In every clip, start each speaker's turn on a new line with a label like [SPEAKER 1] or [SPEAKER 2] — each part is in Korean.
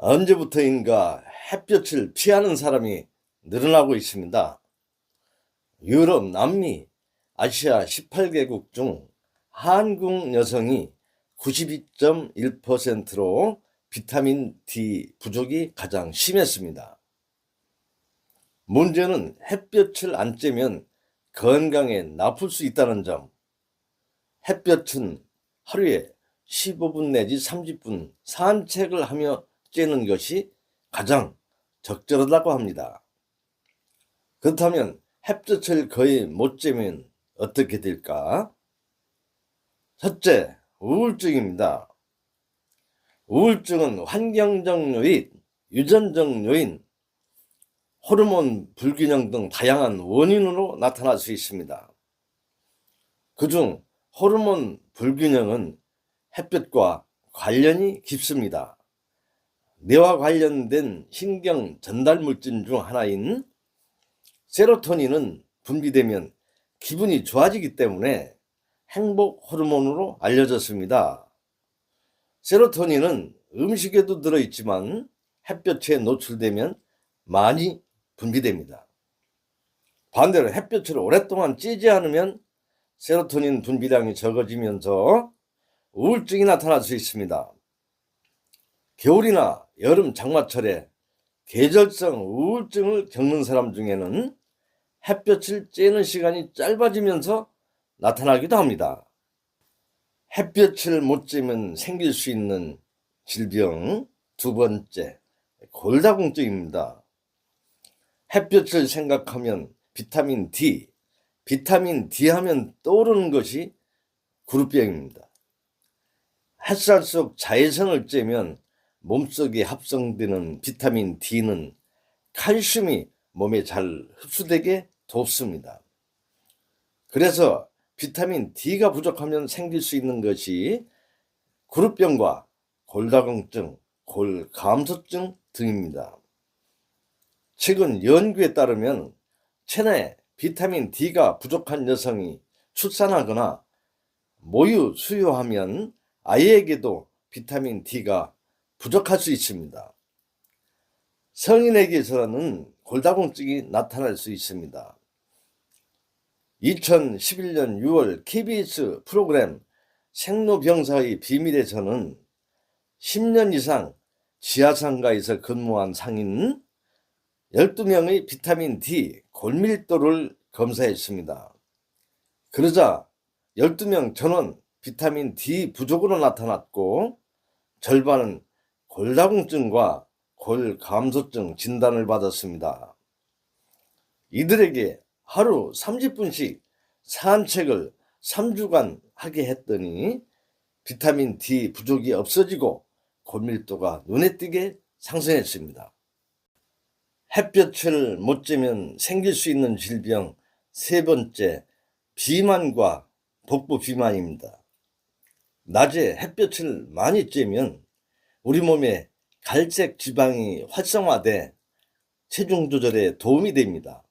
[SPEAKER 1] 언제부터인가 햇볕을 피하는 사람이 늘어나고 있습니다. 유럽, 남미, 아시아 18개국 중 한국 여성이 92.1%로 비타민 D 부족이 가장 심했습니다. 문제는 햇볕을 안 쬐면 건강에 나쁠 수 있다는 점. 햇볕은 하루에 15분 내지 30분 산책을 하며 쬐는 것이 가장 적절하다고 합니다. 그렇다면 햇볕을 거의 못 쬐면 어떻게 될까? 첫째, 우울증입니다. 우울증은 환경적 요인, 유전적 요인, 호르몬 불균형 등 다양한 원인으로 나타날 수 있습니다. 그중 호르몬 불균형은 햇볕과 관련이 깊습니다. 뇌와 관련된 신경 전달 물질 중 하나인 세로토닌은 분비되면 기분이 좋아지기 때문에 행복 호르몬으로 알려졌습니다. 세로토닌은 음식에도 들어있지만 햇볕에 노출되면 많이 분비됩니다. 반대로 햇볕을 오랫동안 쬐지 않으면 세로토닌 분비량이 적어지면서 우울증이 나타날 수 있습니다. 겨울이나 여름 장마철에 계절성 우울증을 겪는 사람 중에는 햇볕을 쬐는 시간이 짧아지면서 나타나기도 합니다. 햇볕을 못 쬐면 생길 수 있는 질병 두 번째, 골다공증입니다. 햇볕을 생각하면 비타민 D 하면 떠오르는 것이 구루병입니다. 햇살 속 자외선을 쬐면 몸속에 합성되는 비타민 D는 칼슘이 몸에 잘 흡수되게 돕습니다. 그래서 비타민 D가 부족하면 생길 수 있는 것이 구루병과 골다공증, 골감소증 등입니다. 최근 연구에 따르면 체내 비타민 D가 부족한 여성이 출산하거나 모유 수유하면 아이에게도 비타민 D가 부족할 수 있습니다. 성인에게서는 골다공증이 나타날 수 있습니다. 2011년 6월 KBS 프로그램 생로병사의 비밀에서는 10년 이상 지하상가에서 근무한 상인 12명의 비타민 D 골밀도를 검사했습니다. 그러자 12명 전원 비타민 D 부족으로 나타났고 절반은 골다공증과 골감소증 진단을 받았습니다. 이들에게 하루 30분씩 산책을 3주간 하게 했더니 비타민 D 부족이 없어지고 골밀도가 눈에 띄게 상승했습니다. 햇볕을 못 쬐면 생길 수 있는 질병 세 번째, 비만과 복부 비만입니다. 낮에 햇볕을 많이 쬐면 우리 몸에 갈색 지방이 활성화돼 체중 조절에 도움이 됩니다.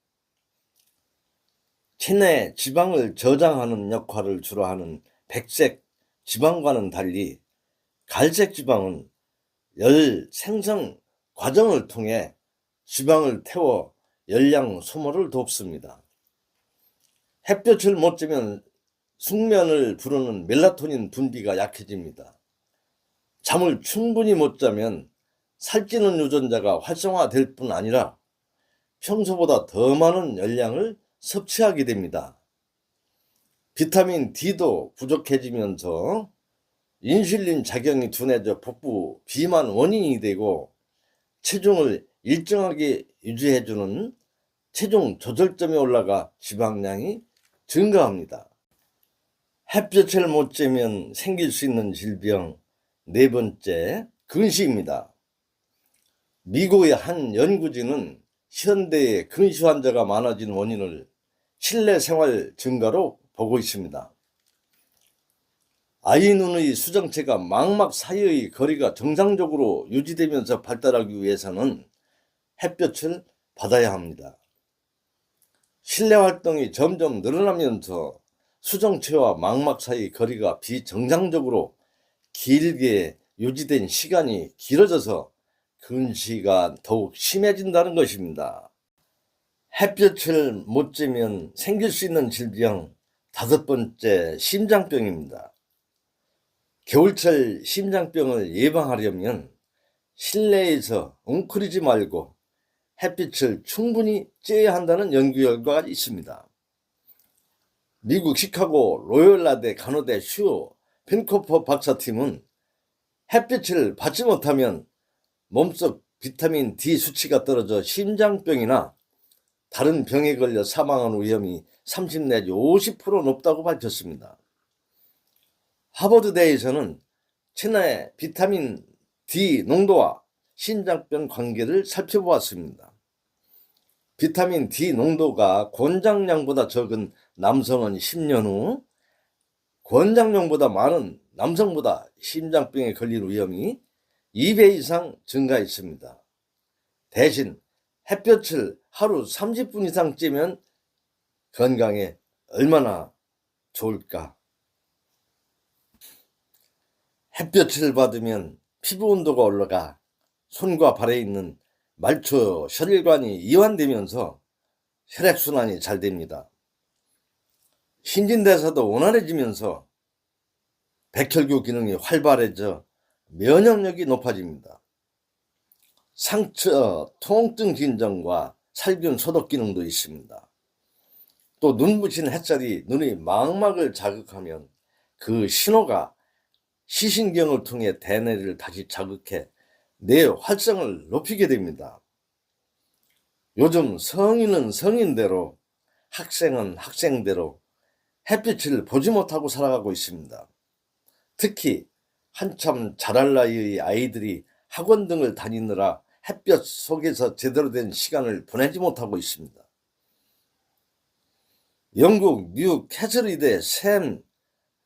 [SPEAKER 1] 체내 지방을 저장하는 역할을 주로 하는 백색 지방과는 달리 갈색 지방은 열 생성 과정을 통해 지방을 태워 열량 소모를 돕습니다. 햇볕을 못 쬐면 숙면을 부르는 멜라토닌 분비가 약해집니다. 잠을 충분히 못 자면 살찌는 유전자가 활성화될 뿐 아니라 평소보다 더 많은 열량을 섭취하게 됩니다. 비타민 D도 부족해지면서 인슐린 작용이 둔해져 복부 비만 원인이 되고 체중을 일정하게 유지해주는 체중 조절점이 올라가 지방량이 증가합니다. 햇볕을 못 쬐면 생길 수 있는 질병 네 번째, 근시입니다. 미국의 한 연구진은 현대의 근시 환자가 많아진 원인을 실내 생활 증가로 보고 있습니다. 아이 눈의 수정체가 망막 사이의 거리가 정상적으로 유지되면서 발달하기 위해서는 햇볕을 받아야 합니다. 실내 활동이 점점 늘어나면서 수정체와 망막 사이 거리가 비정상적으로 길게 유지된 시간이 길어져서 근시가 더욱 심해진다는 것입니다. 햇볕을 못 쬐면 생길 수 있는 질병 5번째, 심장병입니다. 겨울철 심장병을 예방하려면 실내에서 웅크리지 말고 햇빛을 충분히 쬐야 한다는 연구 결과가 있습니다. 미국 시카고 로열라대 간호대 슈 펜코퍼 박사팀은 햇빛을 받지 못하면 몸속 비타민 D 수치가 떨어져 심장병이나 다른 병에 걸려 사망하는 위험이 30 내지 50% 높다고 밝혔습니다. 하버드대에서는 체내 비타민 D 농도와 심장병 관계를 살펴보았습니다. 비타민 D 농도가 권장량보다 적은 남성은 10년 후, 권장량보다 많은 남성보다 심장병에 걸릴 위험이 2배 이상 증가했습니다. 대신 햇볕을 하루 30분 이상 쬐면 건강에 얼마나 좋을까? 햇볕을 받으면 피부 온도가 올라가 손과 발에 있는 말초 혈관이 이완되면서 혈액순환이 잘 됩니다. 신진대사도 원활해지면서 백혈구 기능이 활발해져 면역력이 높아집니다. 상처, 통증 진정과 살균 소독 기능도 있습니다. 또 눈부신 햇살이 눈의 망막을 자극하면 그 신호가 시신경을 통해 대뇌를 다시 자극해 뇌 활성을 높이게 됩니다. 요즘 성인은 성인대로, 학생은 학생대로 햇빛을 보지 못하고 살아가고 있습니다. 특히 한참 자랄 나이의 아이들이 학원 등을 다니느라 햇볕 속에서 제대로 된 시간을 보내지 못하고 있습니다. 영국 뉴 캐슬의대 샘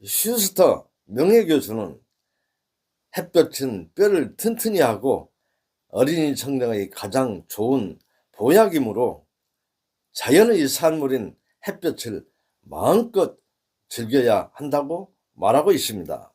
[SPEAKER 1] 슈스터 명예교수는 햇볕은 뼈를 튼튼히 하고 어린이 성장의 가장 좋은 보약이므로 자연의 산물인 햇볕을 마음껏 즐겨야 한다고 말하고 있습니다.